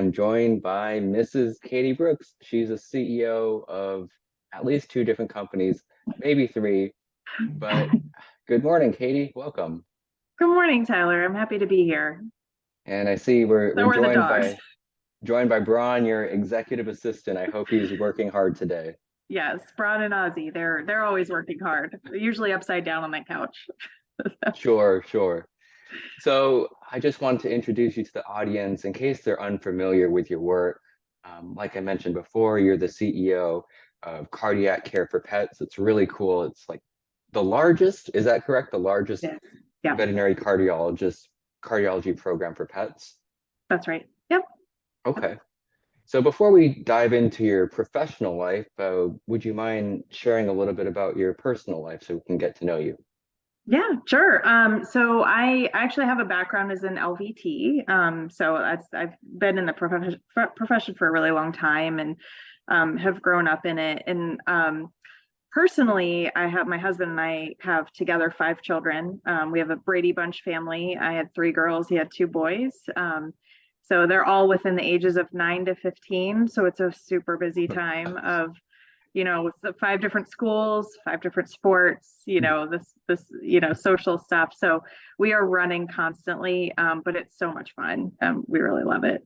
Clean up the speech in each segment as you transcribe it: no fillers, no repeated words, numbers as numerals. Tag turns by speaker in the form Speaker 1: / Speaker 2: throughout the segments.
Speaker 1: am joined by Mrs. Katie Brooks. She's a CEO of at least two different companies, maybe three. But good morning, Katie. Welcome.
Speaker 2: Good morning, Tyler. I'm happy to be here.
Speaker 1: And I see we're
Speaker 2: So are the
Speaker 1: joined
Speaker 2: dogs.
Speaker 1: by Braun, your executive assistant. I hope he's working hard today.
Speaker 2: Yes, Braun and Ozzy. They're always working hard. Usually upside down on that couch.
Speaker 1: Sure, sure. So I just want to introduce you to the audience in case they're unfamiliar with your work. Like I mentioned before, you're the CEO of Cardiac Care for Pets. It's really cool. It's like the largest, is that correct? The largest
Speaker 2: Yeah. Yeah,
Speaker 1: veterinary cardiology program for pets?
Speaker 2: that's right. Yep.
Speaker 1: Okay. So before we dive into your professional life, would you mind sharing a little bit about your personal life so we can get to know you?
Speaker 2: Yeah, sure. So I actually have a background as an LVT. So I've been in the profession for a really long time and have grown up in it. And personally, I have my husband and I have together 5 children. We have a Brady Bunch family. I had 3 girls, he had 2 boys. So they're all within the ages of 9 to 15. So it's a super busy time of, with the 5 different schools, 5 different sports, social stuff. So we are running constantly, but it's so much fun. We really love it.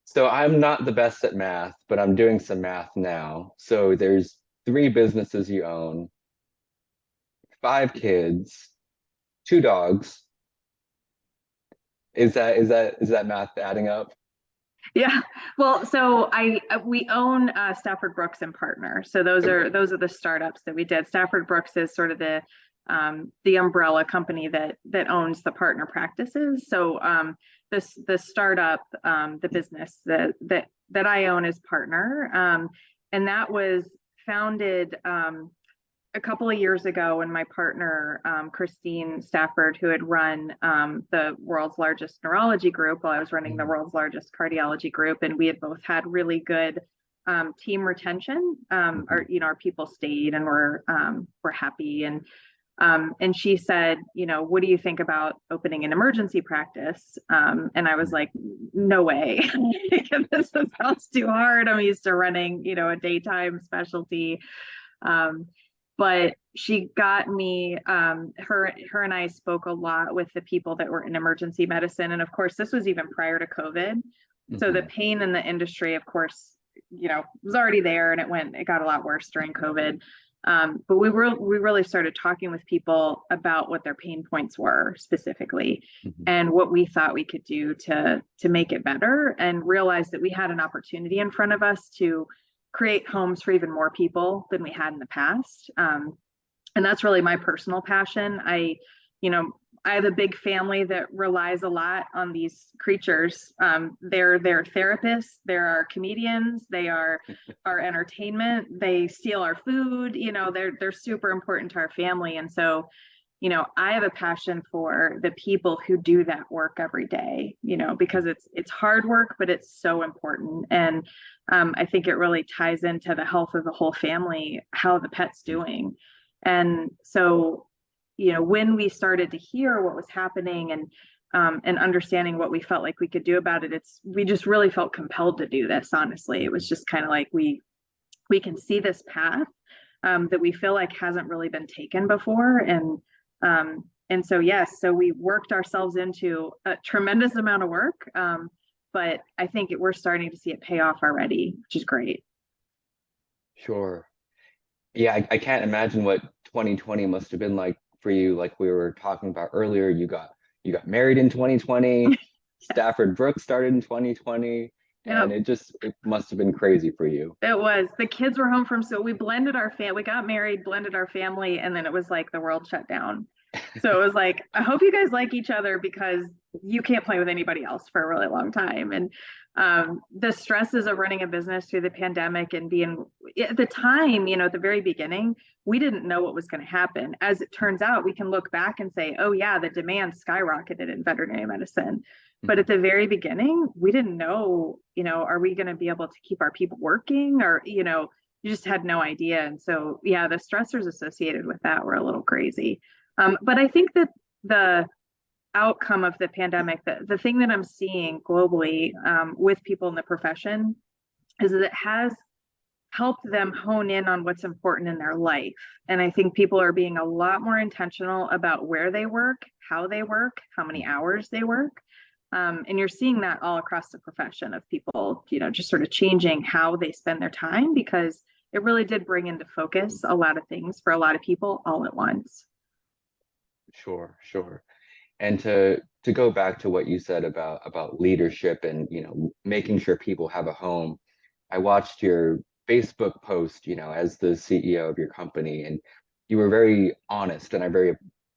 Speaker 1: So I'm not the best at math, but I'm doing some math now. So there's 3 businesses you own, 5 kids, 2 dogs. Is that math adding up?
Speaker 2: Yeah. Well, so we own Stafford Brooks and Partner. So those are
Speaker 1: Okay.
Speaker 2: those are the startups that we did. Stafford Brooks is sort of the umbrella company that owns the partner practices. So the startup, the business that I own is Partner, and that was founded a couple of years ago when my partner, Christine Stafford, who had run the world's largest neurology group while I was running the
Speaker 1: Mhm.
Speaker 2: world's largest cardiology group, and we had both had really good team retention.
Speaker 1: Mhm.
Speaker 2: Our people stayed and were happy. And she said, what do you think about opening an emergency practice? And I was like, no way. This sounds too hard. I'm used to running, a daytime specialty. Um, but she got me, her and I spoke a lot with the people that were in emergency medicine. And of course, this was even prior to COVID. So the
Speaker 1: Mhm.
Speaker 2: pain in the industry, of course, was already there, and it got a lot worse during COVID. But we really started talking with people about what their pain points were specifically
Speaker 1: Mhm.
Speaker 2: and what we thought we could do to make it better, and realize that we had an opportunity in front of us to create homes for even more people than we had in the past. And that's really my personal passion. You know, I have a big family that relies a lot on these creatures. They're therapists, they're our comedians, they are our entertainment, they steal our food. They're super important to our family. And so, I have a passion for the people who do that work every day, because it's hard work, but it's so important. And I think it really ties into the health of the whole family, how the pet's doing. And so, when we started to hear what was happening and understanding what we felt like we could do about it, we just really felt compelled to do this. Honestly, it was just kind of like we can see this path that we feel like hasn't really been taken before, and so yes, so we worked ourselves into a tremendous amount of work, but I think we're starting to see it pay off already, which is great.
Speaker 1: Sure. Yeah, I can't imagine what 2020 must have been like for you. Like we were talking about earlier, you got married in 2020, Stafford Brooks started in 2020,
Speaker 2: Yeah.
Speaker 1: and it must have been crazy for you.
Speaker 2: It was. The kids were home from, so we blended our family. We got married, blended our family, and then it was like the world shut down. So it was like, I hope you guys like each other because you can't play with anybody else for a really long time. And the stresses of running a business through the pandemic and being at the time, at the very beginning, we didn't know what was going to happen. As it turns out, we can look back and say, oh, yeah, the demand skyrocketed in veterinary medicine. But
Speaker 1: Mhm.
Speaker 2: at the very beginning, we didn't know, are we going to be able to keep our people working, or, you just had no idea. And so, yeah, the stressors associated with that were a little crazy. But I think that the outcome of the pandemic, the thing that I'm seeing globally with people in the profession is that it has helped them hone in on what's important in their life. And I think people are being a lot more intentional about where they work, how many hours they work. And you're seeing that all across the profession of people, just sort of changing how they spend their time, because it really did bring into focus a lot of things for a lot of people all at once.
Speaker 1: Sure, sure. And to go back to what you said about leadership and making sure people have a home, I watched your Facebook post, as the CEO of your company, and you were very honest, and I very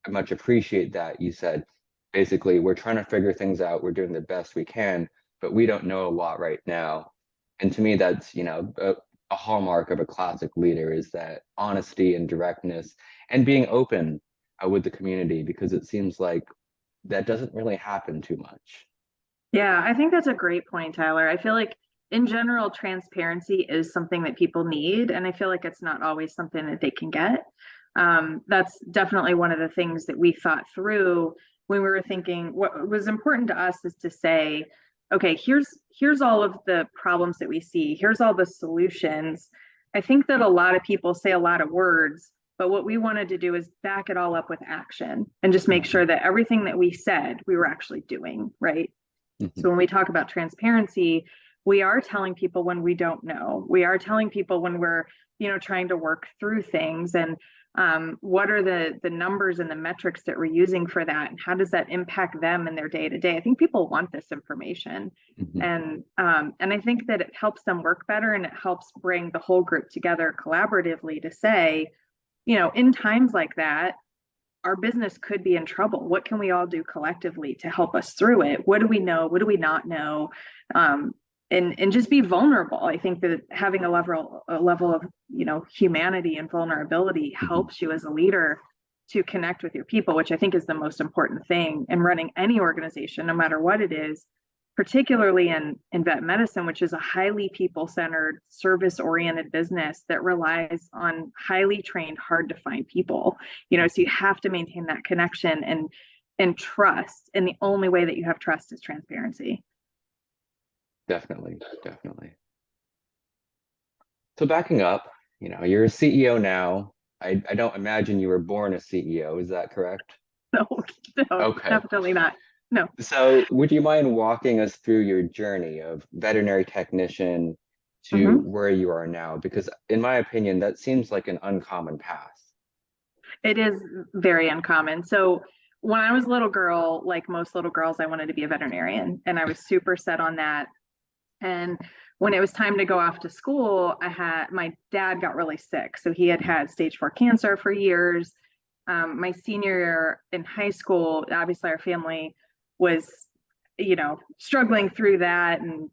Speaker 1: much appreciate that. You said basically, we're trying to figure things out, we're doing the best we can, but we don't know a lot right now. And to me, that's a hallmark of a classic leader, is that honesty and directness and being open with the community, because it seems like that doesn't really happen too much.
Speaker 2: Yeah, I think that's a great point, Tyler. I feel like in general, transparency is something that people need, and I feel like it's not always something that they can get. That's definitely one of the things that we thought through when we were thinking. What was important to us is to say, okay, here's all of the problems that we see. Here's all the solutions. I think that a lot of people say a lot of words, but what we wanted to do is back it all up with action and just make sure that everything that we said, we were actually doing, right?
Speaker 1: Mhm.
Speaker 2: So when we talk about transparency, we are telling people when we don't know. We are telling people when we're, trying to work through things, and what are the numbers and the metrics that we're using for that, and how does that impact them in their day to day. I think people want this information,
Speaker 1: Mhm.
Speaker 2: and I think that it helps them work better, and it helps bring the whole group together collaboratively to say, in times like that, our business could be in trouble. What can we all do collectively to help us through it? What do we know? What do we not know? And just be vulnerable. I think that having a level of humanity and vulnerability
Speaker 1: Mhm.
Speaker 2: helps you as a leader to connect with your people, which I think is the most important thing in running any organization, no matter what it is, particularly in vet medicine, which is a highly people-centered, service-oriented business that relies on highly trained, hard-to-find people. So you have to maintain that connection and trust. And the only way that you have trust is transparency.
Speaker 1: Definitely, definitely. So backing up, you're a CEO now. I don't imagine you were born a CEO. Is that correct?
Speaker 2: No, no,
Speaker 1: Okay.
Speaker 2: definitely not. No.
Speaker 1: So would you mind walking us through your journey of veterinary technician to
Speaker 2: Mhm.
Speaker 1: where you are now? Because in my opinion, that seems like an uncommon path.
Speaker 2: It is very uncommon. So when I was a little girl, like most little girls, I wanted to be a veterinarian, and I was super set on that. And when it was time to go off to school, my dad got really sick. So he had had stage 4 cancer for years. My senior year in high school, obviously our family was, struggling through that, and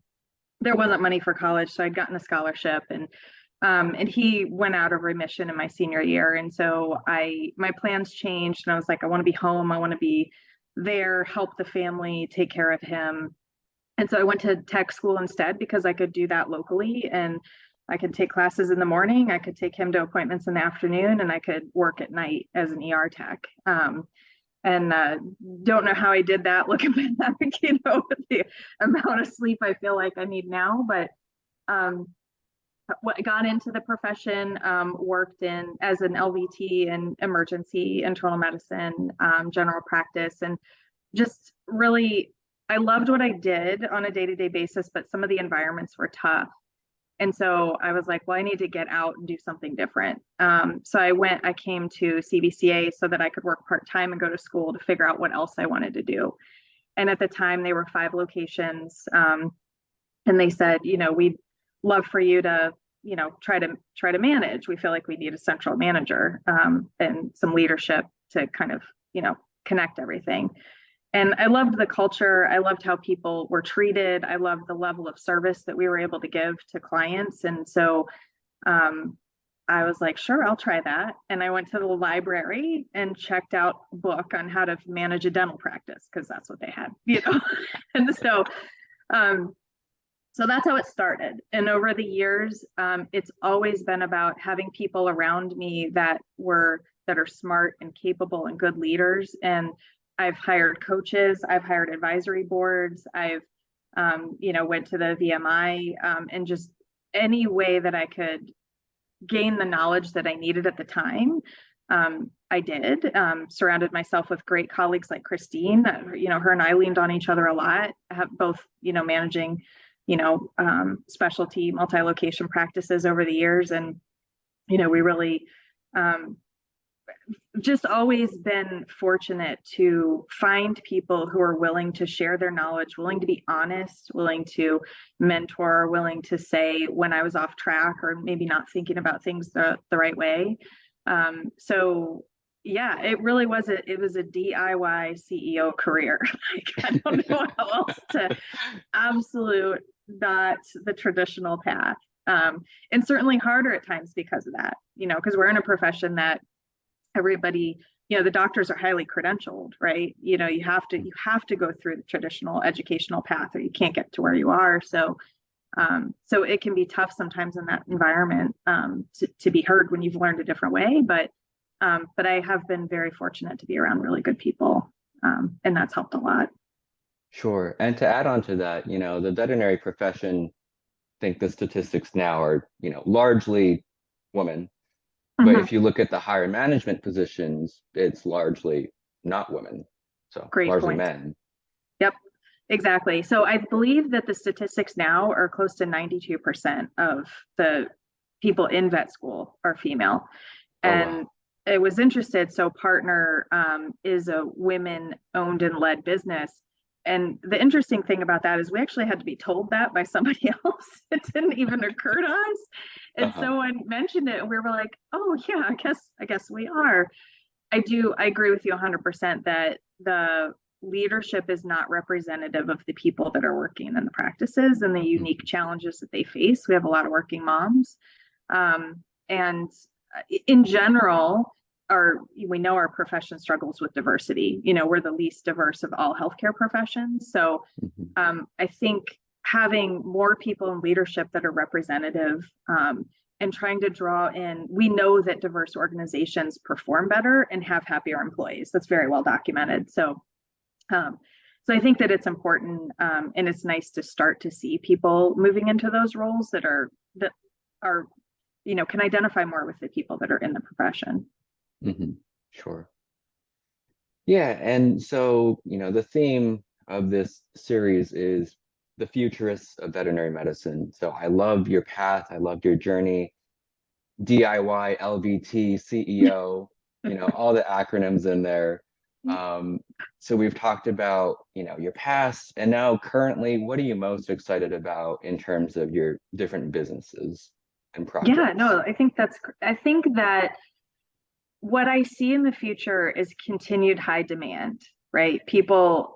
Speaker 2: there wasn't money for college. So I'd gotten a scholarship, and he went out of remission in my senior year. And so my plans changed, and I was like, I want to be home. I want to be there, help the family, take care of him. And so I went to tech school instead, because I could do that locally, and I could take classes in the morning, I could take him to appointments in the afternoon, and I could work at night as an ER tech. And don't know how I did that looking back, with the amount of sleep I feel like I need now. But got into the profession, worked in as an LVT in emergency internal medicine, general practice, and just really, I loved what I did on a day-to-day basis, but some of the environments were tough. And so I was like, well, I need to get out and do something different. So I came to CVCA so that I could work part-time and go to school to figure out what else I wanted to do. And at the time, they were 5 locations. And they said, we'd love for you to, try to manage. We feel like we need a central manager, and some leadership to kind of, connect everything. And I loved the culture. I loved how people were treated. I loved the level of service that we were able to give to clients. And so I was like, sure, I'll try that. And I went to the library and checked out a book on how to manage a dental practice, because that's what they had, And so that's how it started. And over the years, it's always been about having people around me that are smart and capable and good leaders, and I've hired coaches, I've hired advisory boards, I've went to the VMI, and just any way that I could gain the knowledge that I needed at the time. I did. Surrounded myself with great colleagues like Christine. Her and I leaned on each other a lot. Have both, managing, specialty multi-location practices over the years, and we really just always been fortunate to find people who are willing to share their knowledge, willing to be honest, willing to mentor, willing to say when I was off track or maybe not thinking about things the right way. So yeah, it really was a DIY CEO career. Like, I don't know how else to absolute not the traditional path. And certainly harder at times because of that, because we're in a profession that everybody, the doctors are highly credentialed, right? You have to go through the traditional educational path or you can't get to where you are. So it can be tough sometimes in that environment, to be heard when you've learned a different way. But I have been very fortunate to be around really good people. And that's helped a lot.
Speaker 1: Sure. And to add on to that, the veterinary profession, I think the statistics now are, largely women. But if you look at the higher management positions, it's largely not women. So
Speaker 2: Great
Speaker 1: largely
Speaker 2: point.
Speaker 1: men.
Speaker 2: Yep, exactly. So I believe that the statistics now are close to 92% of the people in vet school are female. And
Speaker 1: Oh, wow.
Speaker 2: it was interested. So Partner is a women owned and led business. And the interesting thing about that is we actually had to be told that by somebody else. It didn't even occur to us. And someone mentioned it and we were like, oh yeah, I guess we are. I agree with you 100% that the leadership is not representative of the people that are working in the practices and the unique challenges that they face. We have a lot of working moms. And in general, we know our profession struggles with diversity. We're the least diverse of all healthcare professions. So I think having more people in leadership that are representative, and trying to draw in, we know that diverse organizations perform better and have happier employees. That's very well documented. So I think that it's important, and it's nice to start to see people moving into those roles that are can identify more with the people that are in the profession.
Speaker 1: Sure. Yeah, and so, the theme of this series is the futurists of veterinary medicine. So I love your path. I loved your journey. DIY, LVT, CEO, all the acronyms in there. So we've talked about, your past, and now currently, what are you most excited about in terms of your different businesses and projects?
Speaker 2: Yeah, no, I think that what I see in the future is continued high demand, right? People,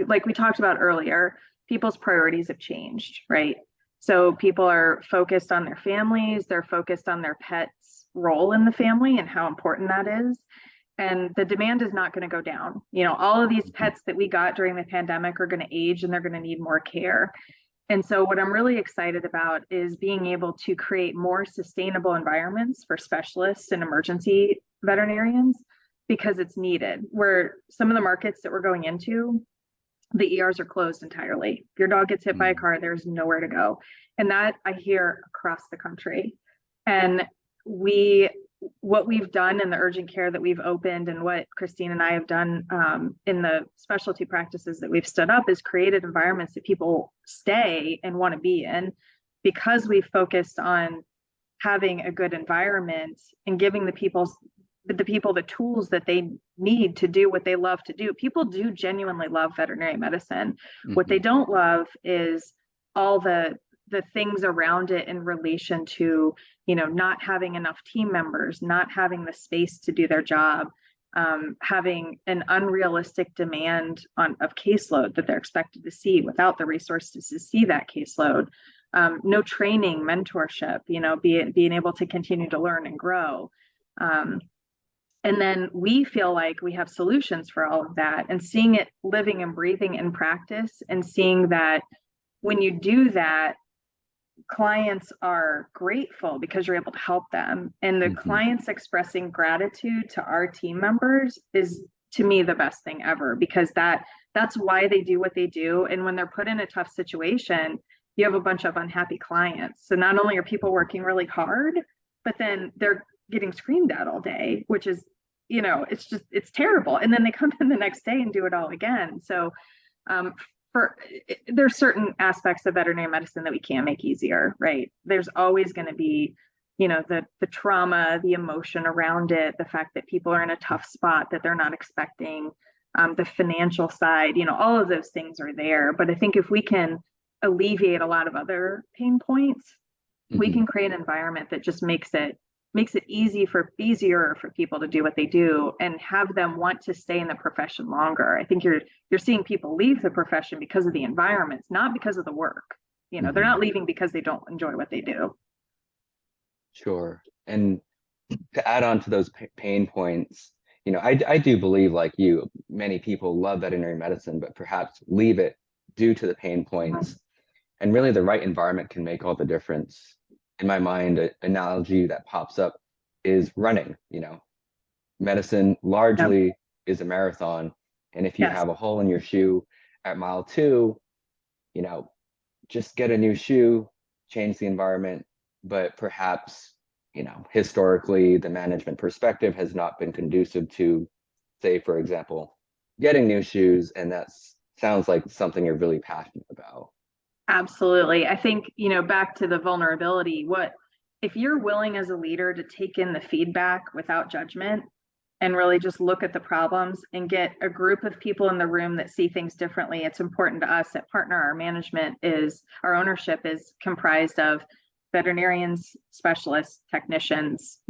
Speaker 2: like we talked about earlier, people's priorities have changed, right? So people are focused on their families, they're focused on their pets' role in the family and how important that is. And the demand is not going to go down. All of these pets that we got during the pandemic are going to age and they're going to need more care. And so what I'm really excited about is being able to create more sustainable environments for specialists and emergency veterinarians, because it's needed. Where some of the markets that we're going into, the ERs are closed entirely. If your dog gets hit by a car, there's nowhere to go. And that I hear across the country. And what we've done in the urgent care that we've opened, and what Christine and I have done in the specialty practices that we've stood up, is created environments that people stay and want to be in, because we've focused on having a good environment and giving the people the tools that they need to do what they love to do. People do genuinely love veterinary medicine. What they don't love is all the things around it in relation to, not having enough team members, not having the space to do their job, having an unrealistic demand of caseload that they're expected to see without the resources to see that caseload, no training, mentorship, being able to continue to learn and grow. And then we feel like we have solutions for all of that, and seeing it living and breathing in practice, and seeing that when you do that, clients are grateful because you're able to help them. And the clients expressing gratitude to our team members is to me the best thing ever, because that's why they do what they do. And when they're put in a tough situation, you have a bunch of unhappy clients. So not only are people working really hard, but then they're getting screamed at all day, which is, it's terrible. And then they come in the next day and do it all again. So um, there's certain aspects of veterinary medicine that we can't make easier, right? There's always going to be, the trauma, the emotion around it, the fact that people are in a tough spot that they're not expecting, the financial side, all of those things are there. But I think if we can alleviate a lot of other pain points, we can create an environment that just makes it easier for people to do what they do and have them want to stay in the profession longer. I think you're seeing people leave the profession because of the environments, not because of the work. They're not leaving because they don't enjoy what they do.
Speaker 1: Sure. And to add on to those pain points, I do believe, like you, many people love veterinary medicine, but perhaps leave it due to the pain points. And really, the right environment can make all the difference. In my mind, an analogy that pops up is running. Medicine largely is a marathon. And if you have a hole in your shoe at mile 2, just get a new shoe, change the environment. But perhaps, historically, the management perspective has not been conducive to, say, for example, getting new shoes. And that sounds like something you're really passionate about.
Speaker 2: Absolutely. I think, back to the vulnerability, if you're willing as a leader to take in the feedback without judgment and really just look at the problems and get a group of people in the room that see things differently. It's important to us at Partner. Our ownership is comprised of veterinarians, specialists, technicians,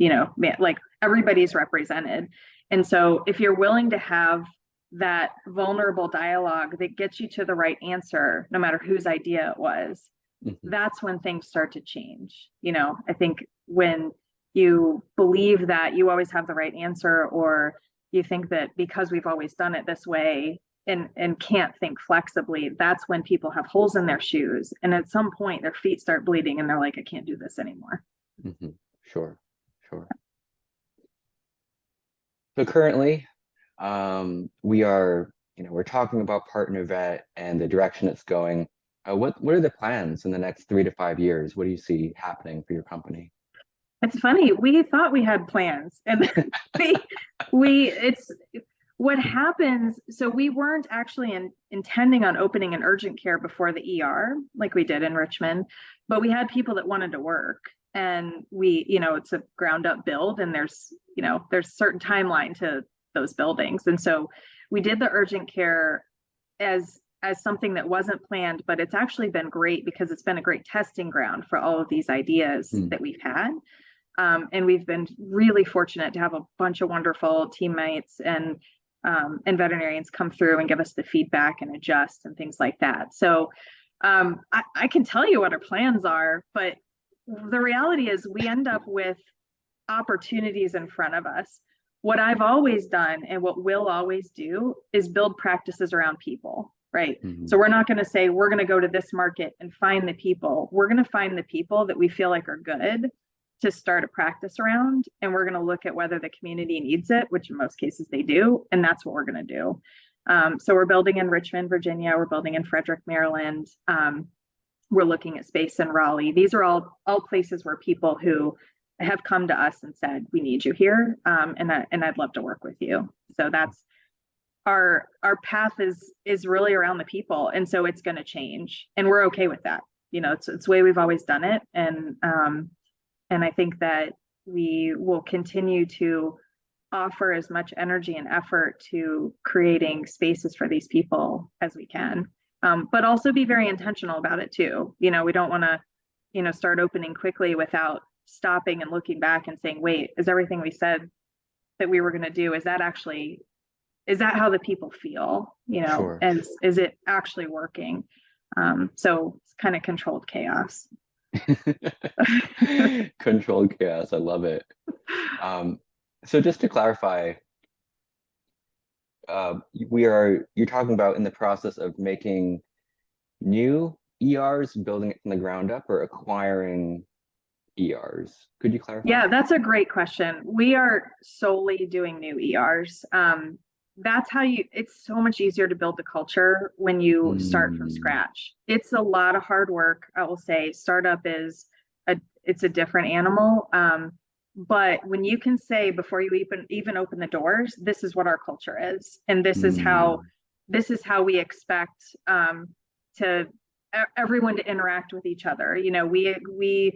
Speaker 2: like everybody's represented. And so if you're willing to have that vulnerable dialogue that gets you to the right answer, no matter whose idea it was, that's when things start to change. I think when you believe that you always have the right answer, or you think that because we've always done it this way and can't think flexibly, that's when people have holes in their shoes. And at some point their feet start bleeding and they're like, I can't do this anymore.
Speaker 1: Sure. So currently, we're talking about Partner Vet and the direction it's going. What are the plans in the next 3 to 5 years? What do you see happening for your company?
Speaker 2: It's funny. We thought we had plans, and it's what happens. So we weren't actually intending on opening an urgent care before the ER like we did in Richmond, but we had people that wanted to work, and it's a ground up build, and there's certain timeline to those buildings. And so we did the urgent care as something that wasn't planned, but it's actually been great because it's been a great testing ground for all of these ideas that we've had. And we've been really fortunate to have a bunch of wonderful teammates and veterinarians come through and give us the feedback and adjust and things like that. So I can tell you what our plans are, but the reality is we end up with opportunities in front of us. What I've always done and what we'll always do is build practices around people, right? So we're not going to say we're going to go to this market and find the people. We're going to find the people that we feel like are good to start a practice around, and we're going to look at whether the community needs it, which in most cases they do, and that's what we're going to do. So we're building in Richmond, Virginia. We're building in Frederick, Maryland. We're looking at space in Raleigh. These are all places where people who have come to us and said, we need you here, and I'd love to work with you. So that's our path is really around the people, and so it's going to change, and we're okay with that. It's the way we've always done it, and I think that we will continue to offer as much energy and effort to creating spaces for these people as we can, but also be very intentional about it too. We don't want to, start opening quickly without stopping and looking back and saying, wait, is everything we said that we were going to do, is that how the people feel,
Speaker 1: Sure.
Speaker 2: and is it actually working? So it's kind of controlled chaos.
Speaker 1: Controlled chaos. I love it. So just to clarify, you're talking about in the process of making new ERs, building it from the ground up, or acquiring ERs? Could you clarify?
Speaker 2: Yeah, that's a great question. We are solely doing new ERs. that's how it's so much easier to build the culture when you start from
Speaker 1: Mm,
Speaker 2: scratch. It's a lot of hard work. I will say startup is it's a different animal. But when you can say before you even open the doors, this is what our culture is, and
Speaker 1: mm,
Speaker 2: this is how we expect to everyone to interact with each other. You know, we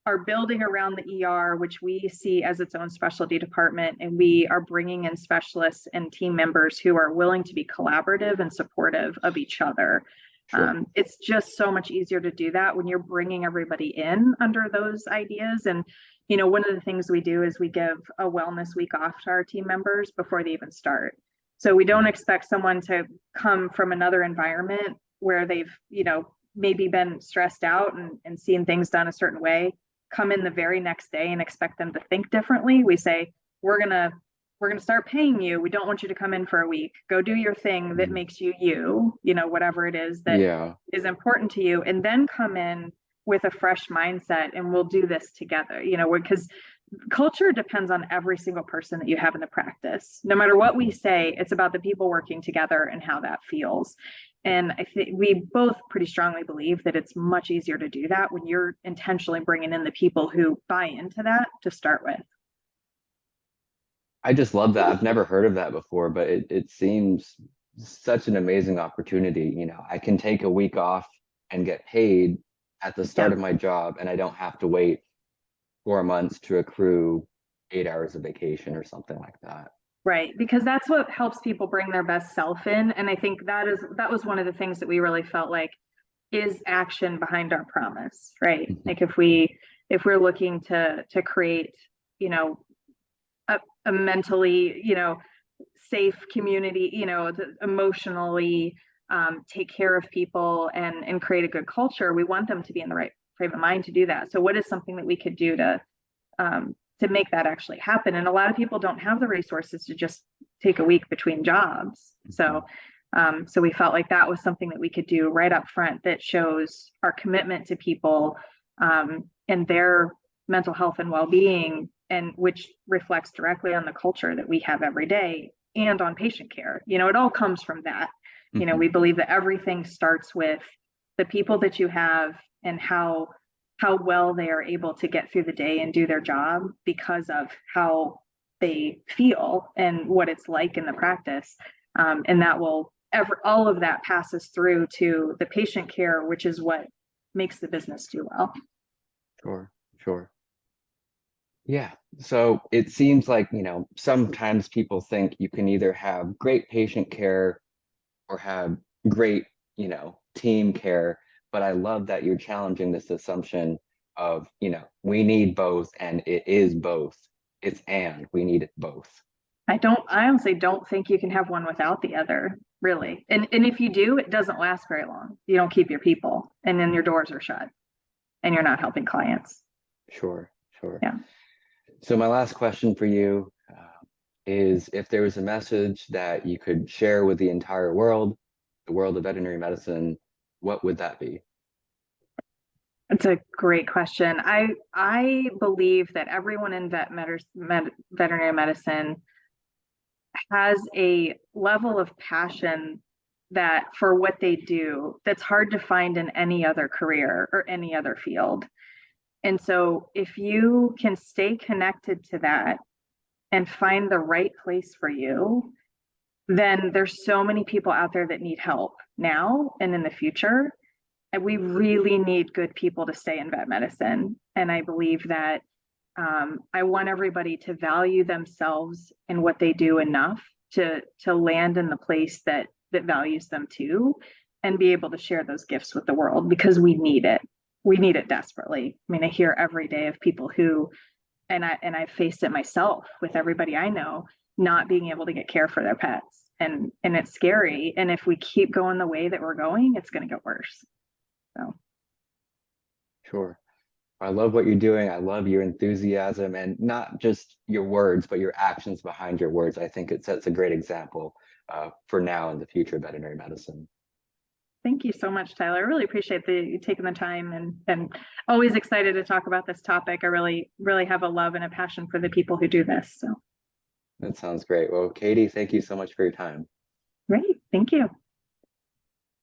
Speaker 2: are building around the ER, which we see as its own specialty department, and we are bringing in specialists and team members who are willing to be collaborative and supportive of each other.
Speaker 1: sure.
Speaker 2: It's just so much easier to do that when you're bringing everybody in under those ideas. And, you know, one of the things we do is we give a wellness week off to our team members before they even start. So we don't expect someone to come from another environment where they've, you know, maybe been stressed out and seen things done a certain way, come in the very next day and expect them to think differently. We say, we're gonna start paying you. We don't want you to come in for a week. Go do your thing that
Speaker 1: Mm,
Speaker 2: makes you you, you know, whatever it is that
Speaker 1: yeah.
Speaker 2: is important to you, and then come in with a fresh mindset and we'll do this together, you know, because culture depends on every single person that you have in the practice. No matter what we
Speaker 1: Mhm.
Speaker 2: say, it's about the people working together and how that feels. And I think we both pretty strongly believe that it's much easier to do that when you're intentionally bringing in the people who buy into that to start with.
Speaker 1: I just love that. I've never heard of that before, but it seems such an amazing opportunity. You know, I can take a week off and get paid at the start
Speaker 2: Yep.
Speaker 1: of my job, and I don't have to wait 4 months to accrue 8 hours of vacation or something like that.
Speaker 2: Right, because that's what helps people bring their best self in. And I think that was one of the things that we really felt like is action behind our promise, right?
Speaker 1: Mhm.
Speaker 2: Like if we're looking to create, you know, a mentally, you know, safe community, you know, emotionally take care of people and create a good culture, we want them to be in the right frame of mind to do that. So what is something that we could do to make that actually happen? And a lot of people don't have the resources to just take a week between jobs. So
Speaker 1: Mhm.
Speaker 2: so we felt like that was something that we could do right up front that shows our commitment to people and their mental health and well-being, and which reflects directly on the culture that we have every day and on patient care. You know, it all comes from that. You know,
Speaker 1: Mhm.
Speaker 2: we believe that everything starts with the people that you have and how well they are able to get through the day and do their job because of how they feel and what it's like in the practice. And that will all of that passes through to the patient care, which is what makes the business do well.
Speaker 1: Sure, sure. Yeah. So it seems like, you know, sometimes people think you can either have great patient care or have great, you know, team care. But I love that you're challenging this assumption of, you know, we need both and it is both. It's and we need it both.
Speaker 2: I honestly don't think you can have one without the other, really. And if you do, it doesn't last very long. You don't keep your people, and then your doors are shut and you're not helping clients.
Speaker 1: Sure, sure.
Speaker 2: Yeah.
Speaker 1: So my last question for you is if there was a message that you could share with the entire world, the world of veterinary medicine, what would that be?
Speaker 2: It's a great question. I believe that everyone in veterinary medicine has a level of passion that for what they do that's hard to find in any other career or any other field. And so if you can stay connected to that and find the right place for you, then there's so many people out there that need help now and in the future. And we really need good people to stay in vet medicine. And I believe that I want everybody to value themselves and what they do enough to land in the place that values them too, and be able to share those gifts with the world because we need it. We need it desperately. I mean, I hear every day of people who, and I faced it myself with everybody I know, not being able to get care for their pets, and it's scary. And if we keep going the way that we're going, it's going to get worse. So
Speaker 1: Sure. I love what you're doing. I love your enthusiasm and not just your words, but your actions behind your words. I think it sets a great example for now and the future of veterinary medicine.
Speaker 2: thank you so much, Tyler. I really appreciate you taking the time, and always excited to talk about this topic. I really, really have a love and a passion for the people who do this. So
Speaker 1: That sounds great. Well, Katie, thank you so much for your time.
Speaker 2: Great, thank you.